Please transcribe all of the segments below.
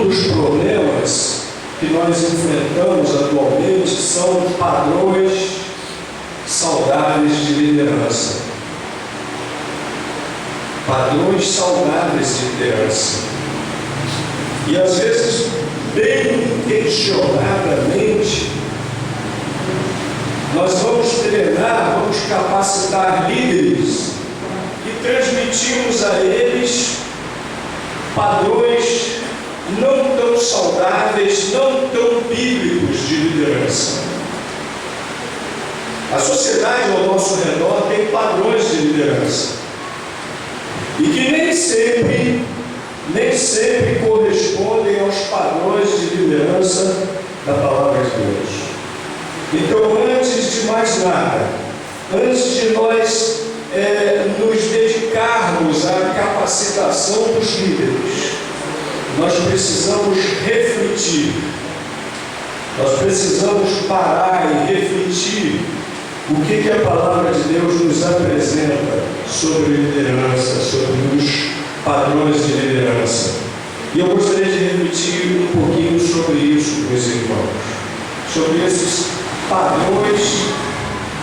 dos problemas que nós enfrentamos atualmente são padrões saudáveis de liderança. Padrões saudáveis de liderança. E às vezes, bem questionadamente, nós vamos treinar, vamos capacitar líderes e transmitimos a eles padrões não tão saudáveis, não tão bíblicos de liderança. A sociedade ao nosso redor tem padrões de liderança e que nem sempre correspondem aos padrões de liderança da Palavra de Deus. Então, antes de mais nada, antes de nós nos dedicarmos à capacitação dos líderes, nós precisamos refletir, nós precisamos parar e refletir o que a Palavra de Deus nos apresenta sobre liderança, sobre os padrões de liderança. E eu gostaria de refletir um pouquinho sobre isso, meus irmãos, sobre esses padrões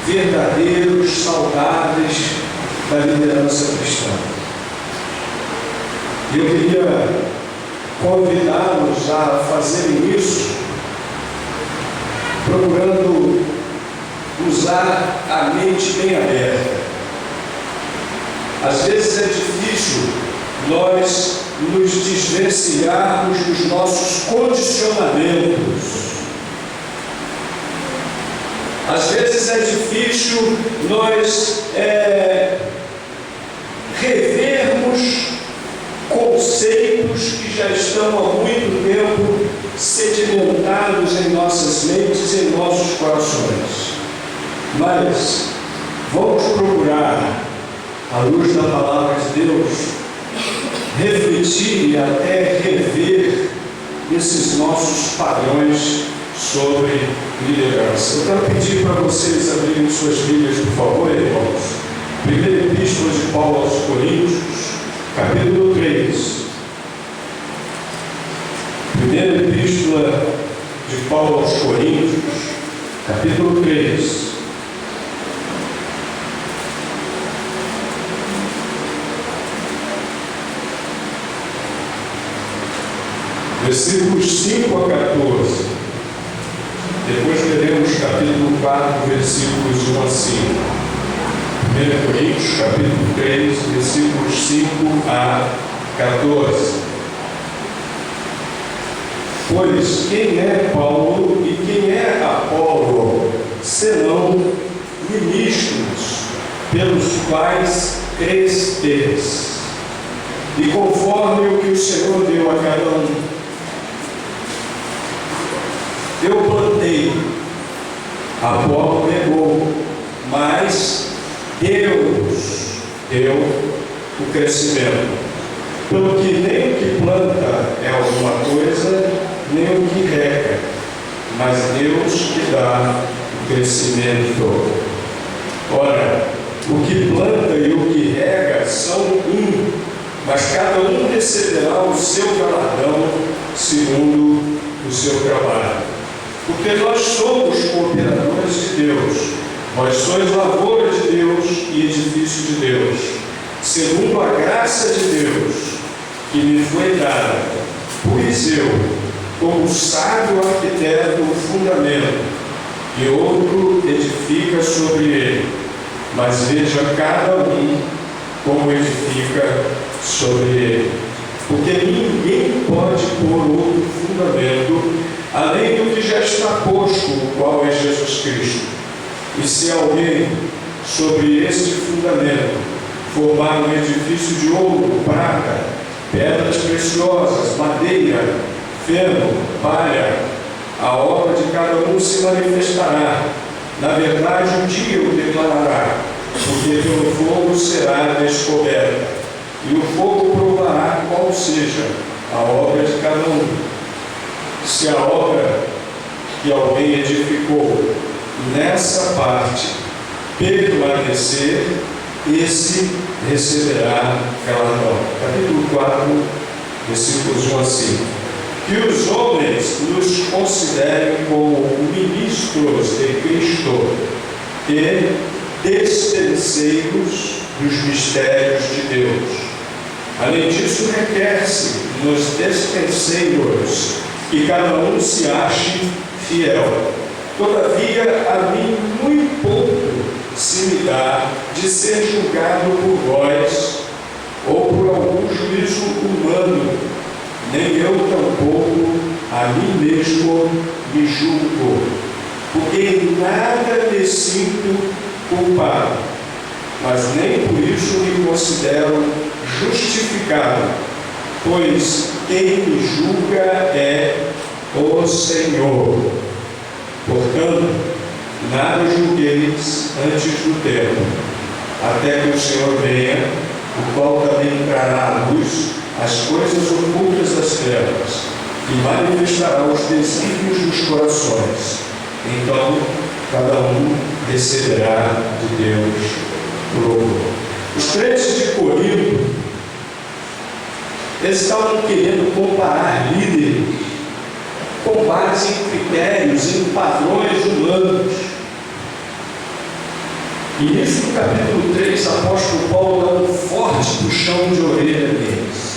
verdadeiros, saudáveis da liderança cristã. Eu queria convidá-los a fazerem isso, procurando usar a mente bem aberta. Às vezes é difícil nós nos desvencilharmos dos nossos condicionamentos. Às vezes é difícil nós revermos conceitos que já estão há muito tempo sedimentados em nossas mentes e em nossos corações. Mas vamos procurar, à luz da Palavra de Deus, refletir e até rever esses nossos padrões sobre liderança. Eu quero pedir para vocês abrirem suas Bíblias, por favor, irmãos. Primeira Epístola de Paulo aos Coríntios, capítulo 3. Primeira Epístola de Paulo aos Coríntios, capítulo 3. Versículos 5 a 14. Depois leremos capítulo 4, versículos 1 a 5. 1 Coríntios, capítulo 3, versículos 5 a 14. Pois quem é Paulo e quem é Apolo, senão ministros, pelos quais cresceis, e conforme o que o Senhor deu a cada um. Eu plantei, Apolo regou, mas Deus deu o crescimento. Pelo que nem o que planta é alguma coisa, nem o que rega, mas Deus que dá o crescimento. Ora, o que planta e o que rega são um, mas cada um receberá o seu galardão segundo o seu trabalho. Porque nós somos cooperadores de Deus, vós sois lavoura de Deus e edifício de Deus, segundo a graça de Deus que me foi dada. Pus eu, como sábio arquiteto, o fundamento, e outro edifica sobre ele, mas veja cada um como edifica sobre ele. Porque ninguém pode pôr outro fundamento além do que já está posto, o qual é Jesus Cristo. E se alguém, sobre este fundamento, formar um edifício de ouro, prata, pedras preciosas, madeira, feno, palha, a obra de cada um se manifestará. Na verdade, um dia o declarará, porque pelo fogo será descoberta, e o fogo provará qual seja a obra de cada um. Se a obra que alguém edificou nessa parte permanecer, esse receberá galardão. Capítulo 4, versículos 1 a 5. que os homens nos considerem como ministros de Cristo e despenseiros dos mistérios de Deus. Além disso, requer-se nos despenseiros que cada um se ache fiel. Todavia, a mim muito pouco se me dá de ser julgado por vós ou por algum juízo humano, nem eu tampouco a mim mesmo me julgo, porque em nada me sinto culpado, mas nem por isso me considero justificado, pois quem me julga é o Senhor. Portanto, nada julgueis antes do tempo, até que o Senhor venha, o qual também trará à luz as coisas ocultas das trevas, e manifestará os desígnios dos corações. Então, cada um receberá de Deus o louvor. Os crentes de Corinto estavam querendo comparar líderes com base em critérios, em padrões humanos. E nisso, no capítulo 3, o apóstolo Paulo dá um forte puxão de orelha deles,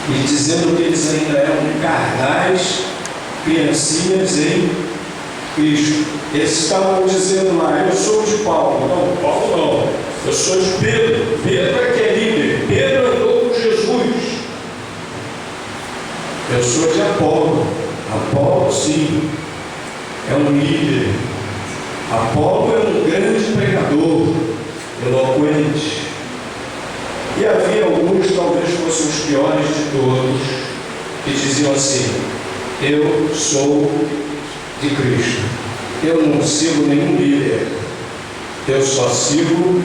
e dizendo que eles ainda eram carnais, criancinhas em Cristo. Eles estavam dizendo lá: eu sou de Paulo. Não, Paulo não, eu sou de Pedro. Pedro é que é líder. Pedro andou com Jesus. Eu sou de Apolo. Apolo, sim, é um líder. Apolo é um grande pregador, eloquente. E havia alguns, talvez fossem os piores de todos, que diziam assim: eu sou de Cristo, eu não sigo nenhum líder, eu só sigo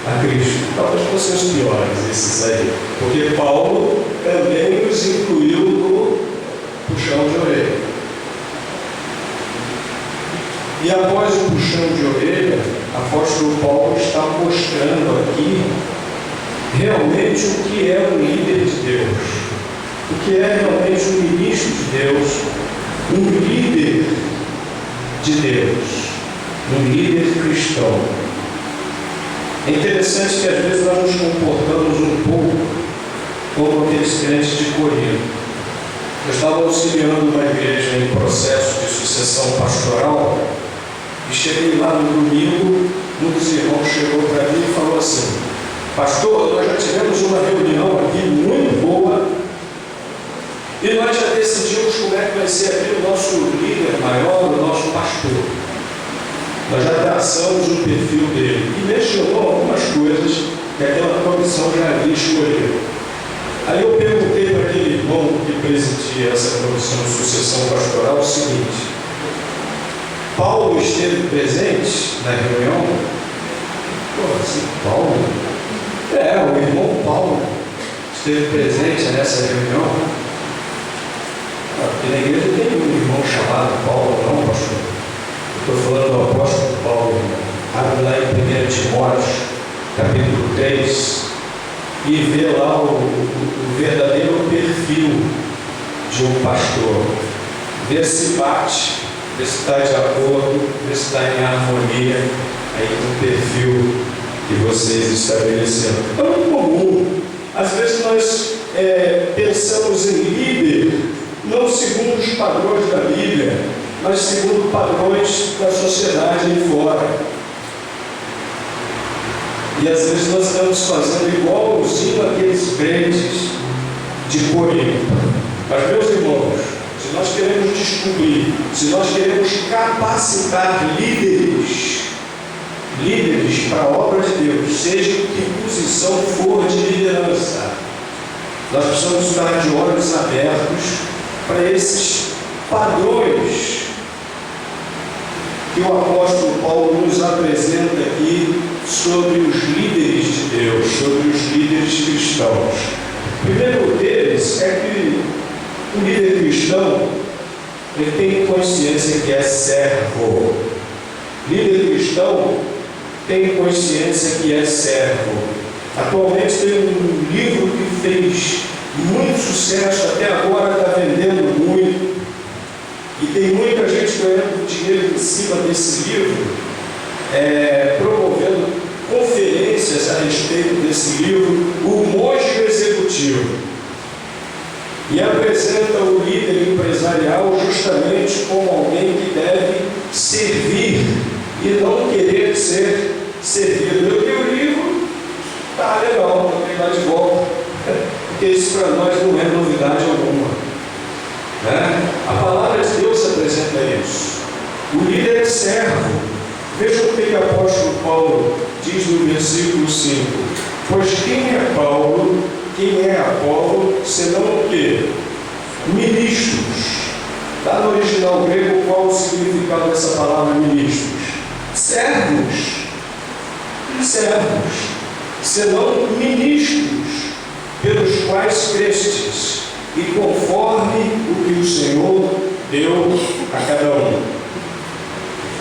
a Cristo. Talvez fossem os piores esses aí, porque Paulo também os incluiu no puxão de orelha. E após o puxão de orelha, o apóstolo Paulo está mostrando aqui realmente o que é um líder de Deus, o que é realmente um ministro de Deus, um líder de Deus, um líder cristão. É interessante que às vezes nós nos comportamos um pouco como aqueles crentes de Corinto. Eu estava auxiliando uma igreja em processo de sucessão pastoral e cheguei lá no domingo, um dos irmãos chegou para mim e falou assim: pastor, nós já tivemos uma reunião aqui muito boa e nós já decidimos como é que vai ser aqui o nosso líder maior, o nosso pastor. Nós já traçamos o perfil dele e mencionou algumas coisas que aquela comissão já havia escolhido. Aí eu perguntei para aquele irmão que presidia essa comissão de sucessão pastoral o seguinte: Paulo esteve presente na reunião? Pô, assim, Paulo? É, o irmão Paulo esteve presente nessa reunião. Porque na igreja tem um irmão chamado Paulo, não, pastor? Eu estou falando do apóstolo Paulo, irmão. Abre lá em 1 Timóteo, capítulo 3, e vê lá o verdadeiro perfil de um pastor. Vê se bate, vê se está de acordo, vê se está em harmonia aí com o perfil que vocês estabeleceram. É muito comum. Às vezes nós pensamos em líder não segundo os padrões da Bíblia, mas segundo padrões da sociedade aí fora. E às vezes nós estamos fazendo igualzinho aqueles crentes de Corinto. Mas, meus irmãos, se nós queremos descobrir, se nós queremos capacitar líderes para a obra de Deus, seja em que posição for de liderança, nós precisamos estar de olhos abertos para esses padrões que o apóstolo Paulo nos apresenta aqui sobre os líderes de Deus, sobre os líderes cristãos. O primeiro deles é que o líder cristão ele tem consciência que é servo. Líder cristão tem consciência que é servo. Atualmente tem um livro que fez muito sucesso, até agora está vendendo muito, e tem muita gente ganhando dinheiro em cima desse livro, promovendo conferências a respeito desse livro, O Monge Executivo, e apresenta o líder empresarial justamente como alguém que deve servir e não querer ser servido. Eu li o livro, tá legal, não tem lá de volta, porque isso para nós não é novidade alguma, né? A palavra de Deus apresenta isso. O líder é servo. Veja o que o apóstolo Paulo diz no versículo 5: pois quem é Paulo, quem é Apolo, senão o quê? Ministros. Está no original grego qual o significado dessa palavra ministros? Servos. Servos. Senão ministros, pelos quais crestes, e conforme o que o Senhor deu a cada um.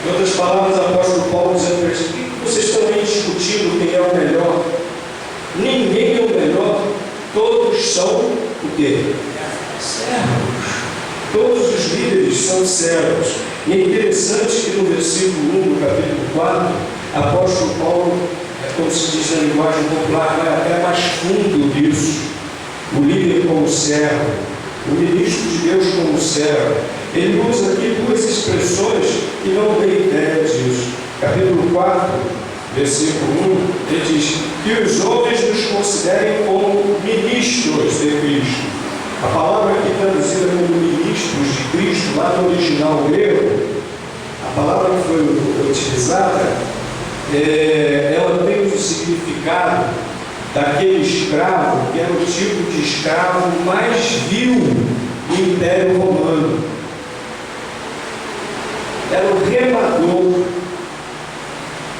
Em outras palavras, o apóstolo Paulo dizendo para eles: o que vocês estão aí discutindo quem é o melhor? Ninguém é o melhor, todos são o quê? Servos. Todos os líderes são servos. E é interessante que no versículo 1 do capítulo 4, apóstolo Paulo, como se diz na linguagem popular, vai até mais fundo disso. O líder como servo, o ministro de Deus como servo. Ele usa aqui duas expressões que não têm ideia disso. Capítulo 4, versículo 1, ele diz que os homens nos considerem como ministros de Cristo. A palavra aqui traduzida como ministros de Cristo, lá no original grego, a palavra que foi utilizada, ela tem o significado daquele escravo que era o tipo de escravo mais vil do Império Romano. Era o remador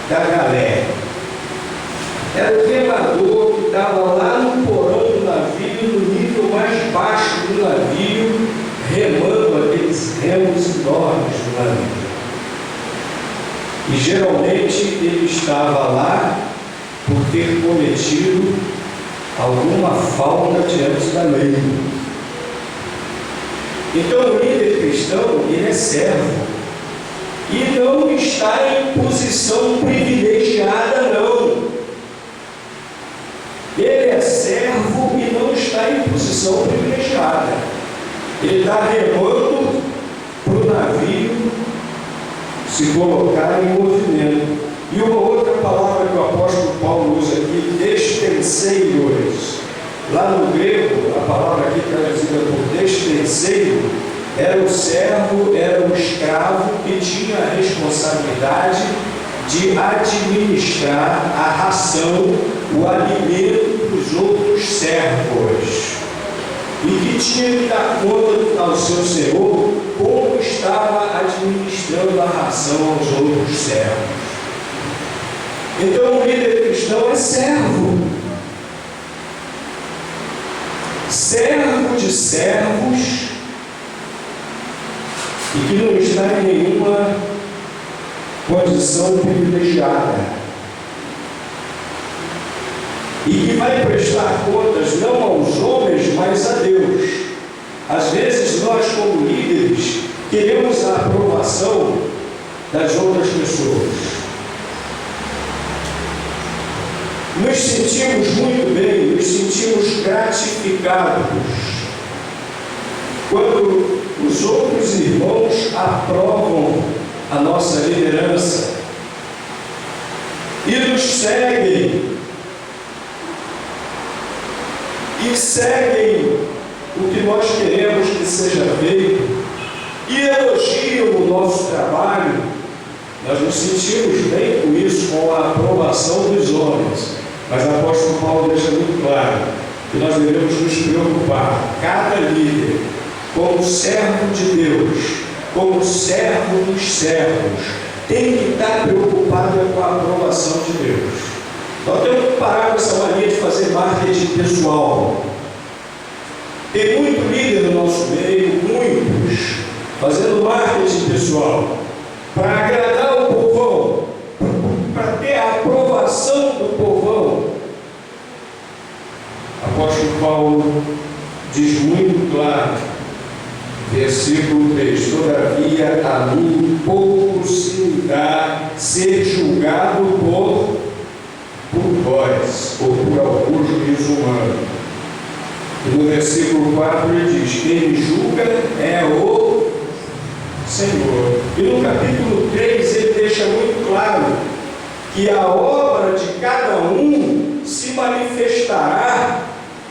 da galera. Era o remador que estava lá no porão do navio, no nível mais baixo do navio, remando aqueles remos enormes do navio. E geralmente ele estava lá por ter cometido alguma falta diante da lei. Então o líder cristão, ele é servo. E não está em posição privilegiada, não. Ele é servo e não está em posição privilegiada. Ele está remando para o navio se colocar em movimento. E uma outra palavra que o apóstolo Paulo usa aqui, despenseiros. Lá no grego, a palavra aqui traduzida por despenseiro, era o servo, era o escravo que tinha a responsabilidade de administrar a ração, o alimento para os outros servos. E que tinha que dar conta ao seu senhor como estava administrando a ração aos outros servos. Então o líder cristão é servo. Servo de servos, e que não está em nenhuma condição privilegiada, e que vai prestar contas não aos homens, mas a Deus. Às vezes nós, como líderes, queremos a aprovação das outras pessoas. Nos sentimos muito bem, nos sentimos gratificados quando os outros irmãos aprovam a nossa liderança e nos seguem, e seguem o que nós queremos que seja feito, e elogiam o nosso trabalho. Nós nos sentimos bem com isso, com a aprovação dos homens. Mas o apóstolo Paulo deixa muito claro que nós devemos nos preocupar, cada líder, como servo de Deus, como servo dos servos, tem que estar preocupado com a aprovação de Deus. Nós temos que parar com essa mania de fazer marketing pessoal. Tem muito líder no nosso meio, muitos, fazendo marketing pessoal, para agradar o povão, para ter a aprovação do povão. Apóstolo Paulo diz muito claro, versículo 3: todavia a mim pouco se me dá ser julgado por vós, ou por algum juízo humano. E no versículo 4 ele diz: quem me julga é o Senhor. E no capítulo 3 ele deixa muito claro que a obra de cada um se manifestará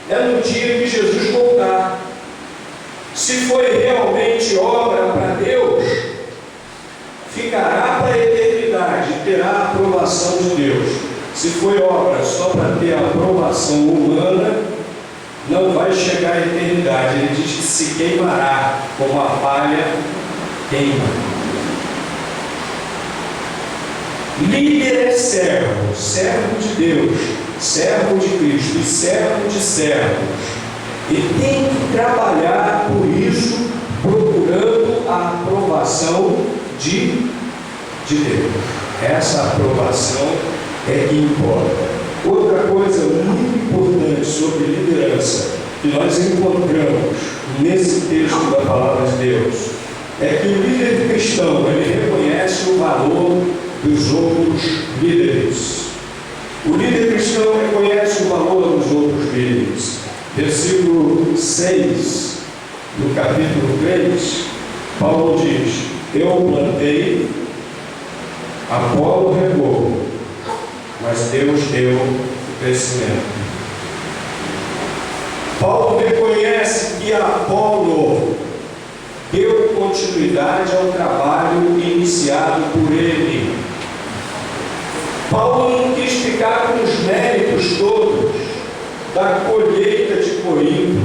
no dia que Jesus voltar. Se foi realmente obra para Deus, ficará para a eternidade, terá a aprovação de Deus. Se foi obra só para ter a aprovação humana, não vai chegar à eternidade. Ele diz que se queimará como a palha queima. Líder é servo, servo de Deus, servo de Cristo e servo de servos. E tem que trabalhar por isso, procurando a aprovação de Deus. Essa aprovação é que importa. Outra coisa muito importante sobre liderança que nós encontramos nesse texto da Palavra de Deus é que o líder cristão, ele reconhece o valor dos outros líderes. O líder cristão reconhece o valor dos outros líderes. Versículo 6 do capítulo 3, Paulo diz: eu plantei, Apolo regou, mas Deus deu o crescimento. Paulo reconhece que Apolo deu continuidade ao trabalho iniciado por ele. Paulo não quis ficar com os méritos todos da colheita de Corinto.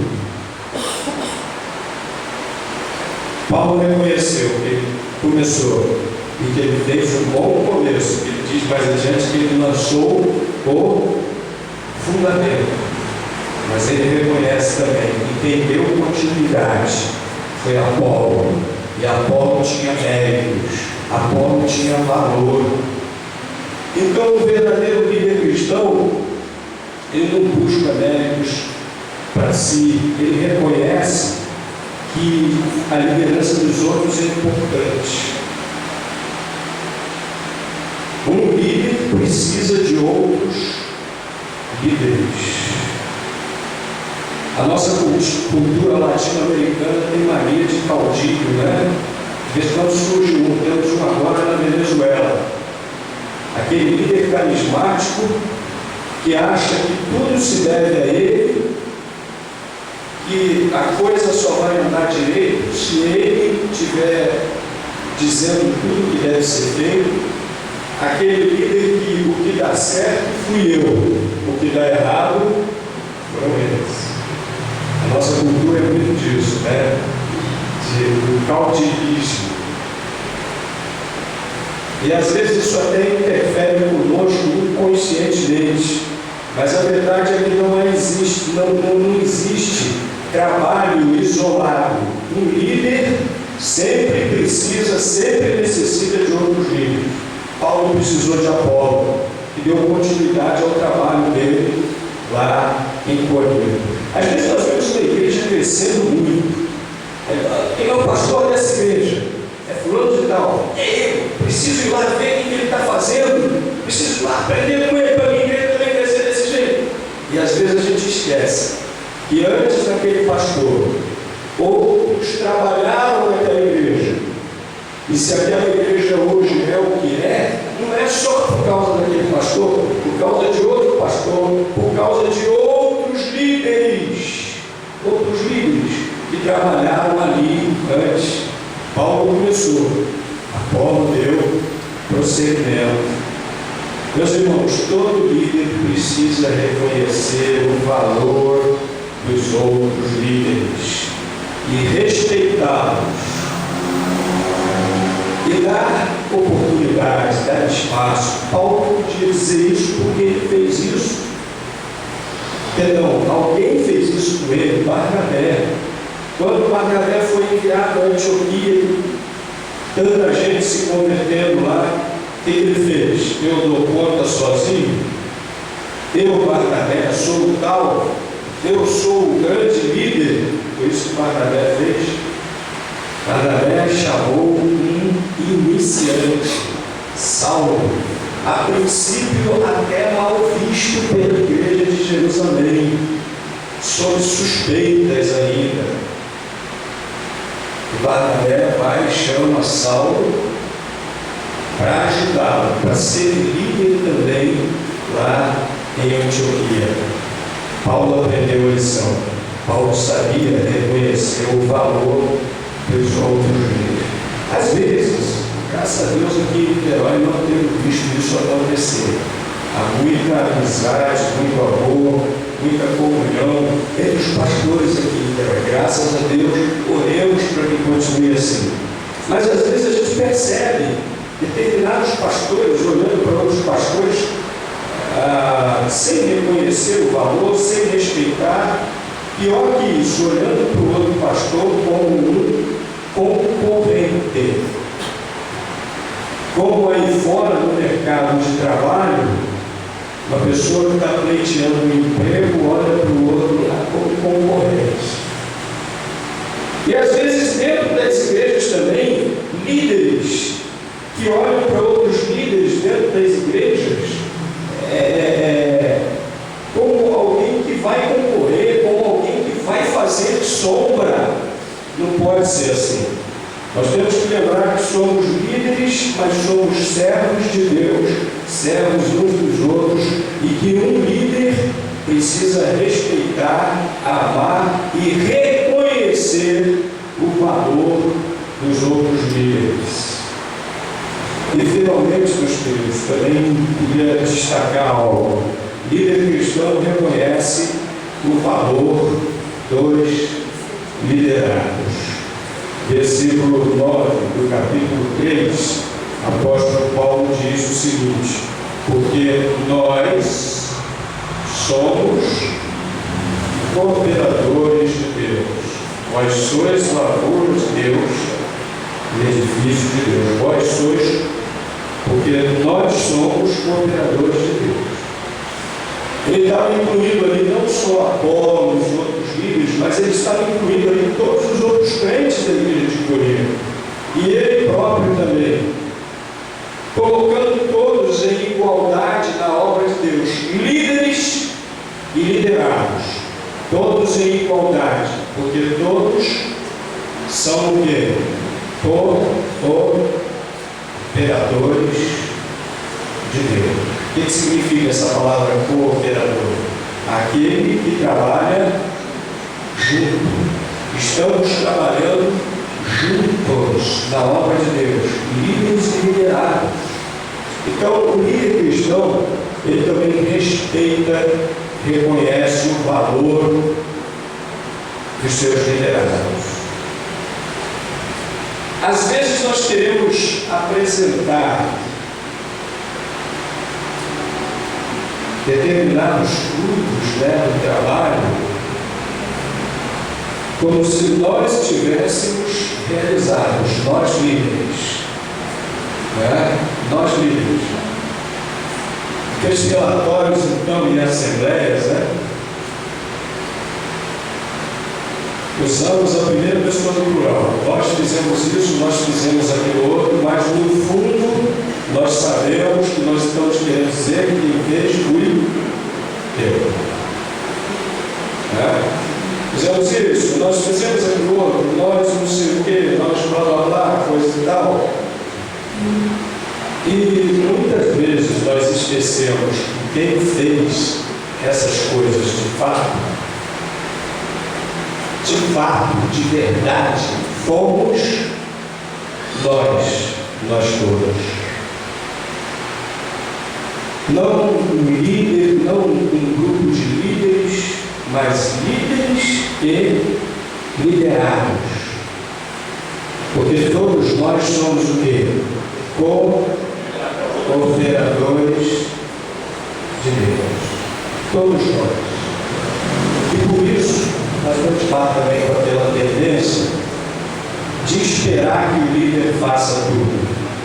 Paulo reconheceu que ele começou e que ele fez um bom começo. Ele diz mais adiante que ele lançou o fundamento. Mas ele reconhece também que quem deu continuidade foi Apolo. E Apolo tinha méritos, Apolo tinha valor. Então o verdadeiro líder cristão, ele não busca méritos para si, ele reconhece que a liderança dos outros é importante. Um líder precisa de outros líderes. A nossa cultura latino-americana tem mania de caudilho, né? De vez em quando surge temos um agora na Venezuela. Aquele líder carismático que acha que tudo se deve a ele, que a coisa só vai andar direito se ele estiver dizendo tudo que deve ser feito. Aquele líder que o que dá certo fui eu, o que dá errado foram eles. A nossa cultura é muito disso, né? Do caudilismo. E às vezes isso até interfere conosco inconscientemente. Mas a verdade é que não existe trabalho isolado. Um líder sempre precisa, sempre necessita de outros líderes. Paulo precisou de Apolo, que deu continuidade ao trabalho dele lá em Corinto. Às vezes nós vemos uma igreja crescendo muito. Quem é o pastor dessa igreja? É fulano de tal. Preciso ir lá ver o que ele está fazendo. Preciso ir lá aprender com ele para a minha igreja também crescer desse jeito. E às vezes a gente esquece que antes daquele pastor, outros trabalharam naquela igreja. E se aquela igreja hoje é o que é, não é só por causa daquele pastor, por causa de outro pastor, por causa de outros líderes que trabalharam ali antes. Paulo começou, Apolo deu prosseguimento. Meus irmãos, todo líder precisa reconhecer o valor dos outros líderes e respeitá-los. E dar oportunidade, dar espaço. Paulo podia dizer isso porque ele fez isso. Perdão, alguém fez isso com ele, Barnabé. Quando Barnabé foi enviado a Antioquia, tanta gente se convertendo lá, o que ele fez? Eu dou conta sozinho? Eu, Barnabé, sou o tal eu sou o grande líder, foi isso que Barnabé fez. Barnabé chamou um iniciante, Saulo, a princípio até mal visto pela igreja de Jerusalém, sob suspeitas ainda. Barnabé vai e chama Saulo para ajudá-lo, para ser líder também lá em Antioquia. Paulo aprendeu a lição. Paulo sabia reconhecer o valor dos outros líderes. Às vezes, graças a Deus, aqui em Niterói não temos visto isso acontecer. Há muita amizade, muito amor, muita comunhão entre os pastores aqui em Niterói. Graças a Deus, oremos para que continue assim. Mas às vezes a gente percebe determinados pastores olhando para outros pastores sem reconhecer o valor, sem respeitar. Pior que isso, olhando para o outro pastor como um concorrente. Como aí fora no mercado de trabalho, uma pessoa que está pleiteando um emprego olha para o outro lá como concorrente. E às vezes dentro das igrejas também, líderes que olham para outros líderes dentro das igrejas como alguém que vai concorrer, como alguém que vai fazer sombra. Não pode ser assim. Nós temos que lembrar que somos líderes, mas somos servos de Deus, servos uns dos outros, e que um líder precisa respeitar, amar e reconhecer o valor dos outros líderes. E finalmente, meus queridos, também queria destacar algo. Líder cristão reconhece o valor dos liderados. Versículo 9 do capítulo 3, apóstolo Paulo diz o seguinte: porque nós somos cooperadores de Deus, vós sois lavouras de Deus, edifício de Deus, vós sois, porque nós somos cooperadores de Deus. Ele estava incluído ali não só Apolo, os outros líderes, mas ele estava incluído ali todos os outros crentes da igreja de Corinto. E ele próprio também. Colocando todos em igualdade na obra de Deus. Líderes e liderados. Todos em igualdade. Porque todos são o quê? Cooperadores de Deus. O que significa essa palavra cooperador? Aquele que trabalha junto. Estamos trabalhando juntos na obra de Deus, líderes e liderados. Então, o líder cristão, ele também respeita, reconhece o valor dos seus liderados. Às vezes nós queremos apresentar determinados frutos do trabalho como se nós tivéssemos realizados, nós líderes. Nós líderes. Aqueles relatórios, então, em assembleias, usamos a primeira pessoa do plural. Nós fizemos isso, nós fizemos aquilo outro, mas no fundo nós sabemos que nós estamos querendo dizer que quem fez fui eu. Fizemos isso, nós fizemos aquilo outro, nós não sei o que, nós blá blá blá, coisa e tal. E muitas vezes nós esquecemos que quem fez essas coisas de verdade, fomos nós todos. Não um líder, não um grupo de líderes, mas líderes e liderados. Porque todos nós somos o quê? Cooperadores de Deus. Todos nós. E por isso, nós vamos lá também com aquela tendência de esperar que o líder faça tudo.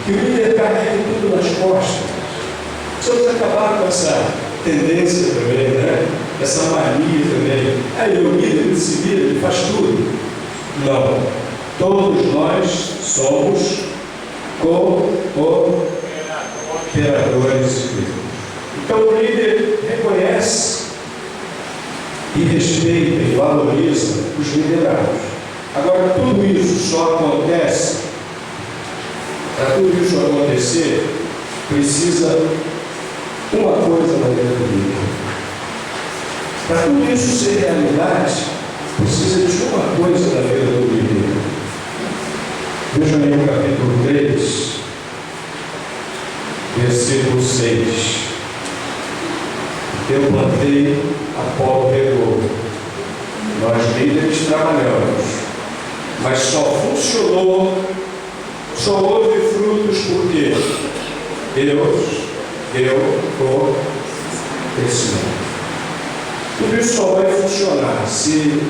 Que o líder carregue tudo nas costas. Precisamos acabar com essa tendência também, essa mania também. Aí o líder se vira, ele faz tudo. Não. Todos nós somos cooperadores de Deus. Então o líder reconhece e respeita e valoriza os liderados. Agora, tudo isso só acontece, para tudo isso acontecer, precisa uma coisa na vida do líder. Para tudo isso ser realidade, precisa de uma coisa na vida do líder. Veja aí o capítulo 3, versículo 6. Eu plantei, Apolo regou. Nós líderes trabalhamos, mas só funcionou, só houve frutos porque Deus deu o crescimento. Tudo isso só vai funcionar se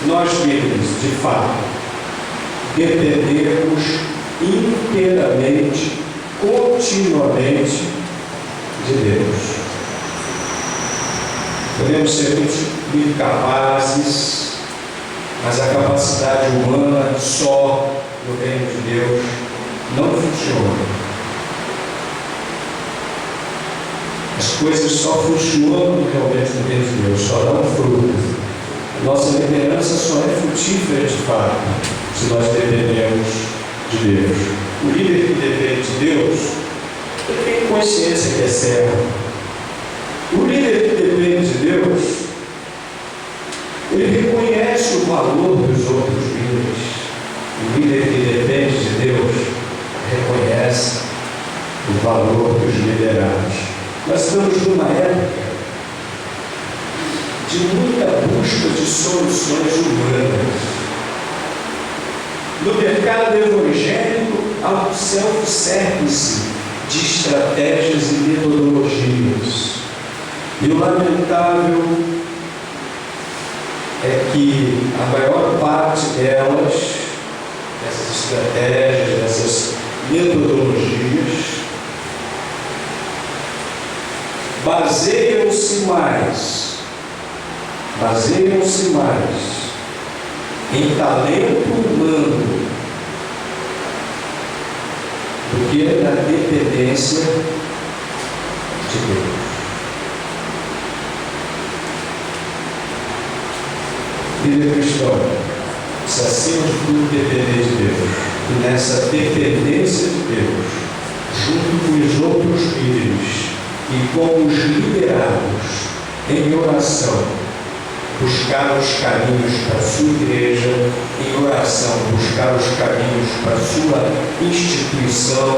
nós líderes, de fato, dependermos inteiramente, continuamente de Deus. Podemos ser muito capazes, mas a capacidade humana só no reino de Deus não funciona. As coisas só funcionam realmente no reino de Deus, só dão fruto. Nossa liderança só é frutífera de fato, se nós dependemos de Deus. O líder que depende de Deus, ele tem consciência que é servo. O líder que depende de Deus, ele reconhece o valor dos outros líderes. O líder que depende de Deus reconhece o valor dos liderados. Nós estamos numa época de muita busca de soluções humanas. No mercado evangélico, há um self-service de estratégias e metodologias. E o lamentável é que a maior parte delas, essas estratégias, essas metodologias, baseiam-se mais em talento humano do que na dependência de Deus. Líder cristão, se acima de tudo depender de Deus, e nessa dependência de Deus, junto com os outros líderes e com os liderados, em oração, buscar os caminhos para a sua igreja, em oração, buscar os caminhos para a sua instituição,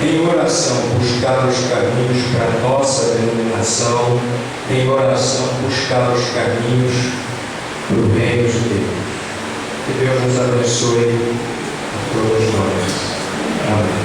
em oração, buscar os caminhos para a nossa denominação, em oração, buscar os caminhos para o reino de Deus. Que Deus nos abençoe a todos nós. Amém.